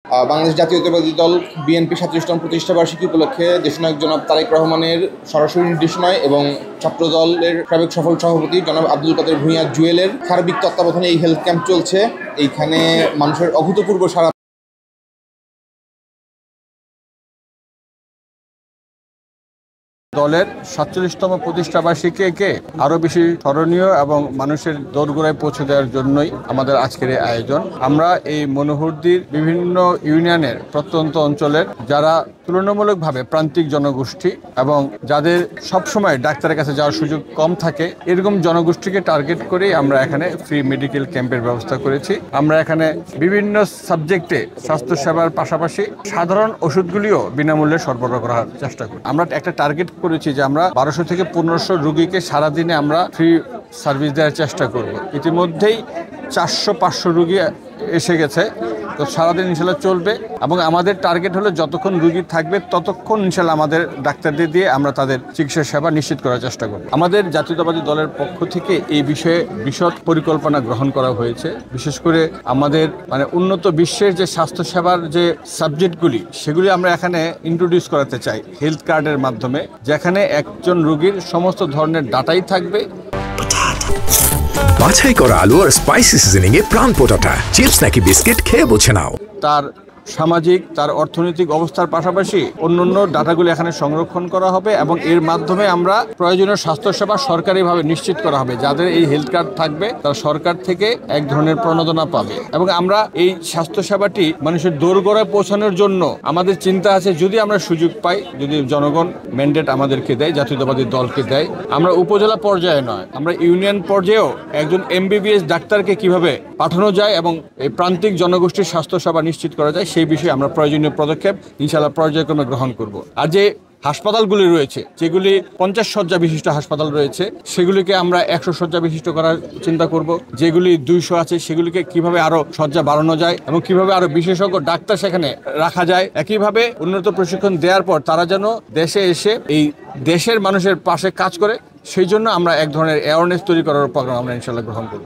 বাংলাদেশ জাতীয়তাবাদী দল বিএনপি 47তম প্রতিষ্ঠাবার্ষিকী উপলক্ষে দেশনায়ক জনাব তারেক রহমানের সরাসরি নির্দেশনায় এবং ছাত্র দলের সাবেক সফল সভাপতি জনাব আব্দুল কাদের ভূঁইয়া জুয়েলের সার্বিক তত্ত্বাবধানে এই হেলথ ক্যাম্প চলছে। এইখানে মানুষের অভূতপূর্ব সাড়া। দলের 47তম প্রতিষ্ঠাবার্ষিকীকে আরো বেশি স্মরণীয় এবং মানুষের দোরগোড়ায় পৌঁছে দেওয়ার জন্যই আমাদের আজকের এই আয়োজন। আমরা এই মনোহরদীর বিভিন্ন ইউনিয়নের প্রত্যন্ত অঞ্চলের যারা তুলনামূলকভাবে প্রান্তিক জনগোষ্ঠী এবং যাদের সবসময় ডাক্তারের কাছে যাওয়ার সুযোগ কম থাকে, এরকম জনগোষ্ঠীকে টার্গেট করেই আমরা এখানে ফ্রি মেডিকেল ক্যাম্পের ব্যবস্থা করেছি। আমরা এখানে বিভিন্ন সাবজেক্টে স্বাস্থ্যসেবার পাশাপাশি সাধারণ ওষুধগুলিও বিনামূল্যে সরবরাহ করার চেষ্টা করি। আমরা একটা টার্গেট করেছি যে আমরা 1200 থেকে 1500 রোগীকে সারাদিনে আমরা ফ্রি সার্ভিস দেওয়ার চেষ্টা করব। ইতিমধ্যেই 400-500 রোগী এসে গেছে, তো সারাদিন ইনশাল্লাহ চলবে এবং আমাদের টার্গেট হলো যতক্ষণ রোগী থাকবে ততক্ষণ ইনশাল্লাহ আমাদের ডাক্তারদের দিয়ে আমরা তাদের চিকিৎসা সেবা নিশ্চিত করার চেষ্টা করব। আমাদের জাতীয়তাবাদী দলের পক্ষ থেকে এই বিষয়ে বিশদ পরিকল্পনা গ্রহণ করা হয়েছে। বিশেষ করে আমাদের উন্নত বিশ্বের যে স্বাস্থ্যসেবার যে সাবজেক্টগুলি সেগুলি আমরা এখানে ইন্ট্রোডিউস করাতে চাই হেলথ কার্ডের মাধ্যমে, যেখানে একজন রোগীর সমস্ত ধরনের ডাটাই থাকবে। বাছাই করা আলু আর স্পাইসি সিজনিং এ প্রাণ পোটাটা চিপস নাকি বিস্কিট খেয়ে বুঝে নাও। তার সামাজিক, তার অর্থনৈতিক অবস্থার পাশাপাশি অন্যান্য ডাটাগুলো এখানে সংরক্ষণ করা হবে এবং এর মাধ্যমে আমরা প্রয়োজনীয় স্বাস্থ্যসেবা সরকারিভাবে নিশ্চিত করা হবে। যাদের এই হেলথ কার্ড থাকবে তারা সরকার থেকে এক ধরনের প্রণোদনা পাবে এবং আমরা এই স্বাস্থ্যসেবাটি মানুষের দোরগোড়ায় পৌঁছানোর জন্য আমাদের চিন্তা আছে, যদি আমরা সুযোগ পাই, যদি জনগণ ম্যান্ডেট আমাদেরকে দেয়, জাতীয়তাবাদী দলকে দেয়, আমরা উপজেলা পর্যায়ে নয়, আমরা ইউনিয়ন পর্যায়েও একজন MBBS ডাক্তারকে কিভাবে পাঠানো যায় এবং এই প্রান্তিক জনগোষ্ঠীর স্বাস্থ্যসেবা নিশ্চিত করা যায় সেই বিষয়ে আমরা প্রয়োজনীয় পদক্ষেপ ইনশাআল্লাহ পর্যায়ক্রমে গ্রহণ করব। আর যে হাসপাতালগুলি রয়েছে, যেগুলি 50 শয্যা বিশিষ্ট হাসপাতাল রয়েছে, সেগুলিকে আমরা 100 শয্যা বিশিষ্ট করার চিন্তা করব। যেগুলি 200 আছে সেগুলিকে কিভাবে আরো শয্যা বাড়ানো যায় এবং কিভাবে আরো বিশেষজ্ঞ ডাক্তার সেখানে রাখা যায়। একইভাবে উন্নত প্রশিক্ষণ দেওয়ার পর তারা যেন দেশে এসে এই দেশের মানুষের পাশে কাজ করে, সেই জন্য আমরা এক ধরনের অ্যাওয়ারনেস তৈরি করার প্রোগ্রাম আমরা ইনশাআল্লাহ গ্রহণ করব।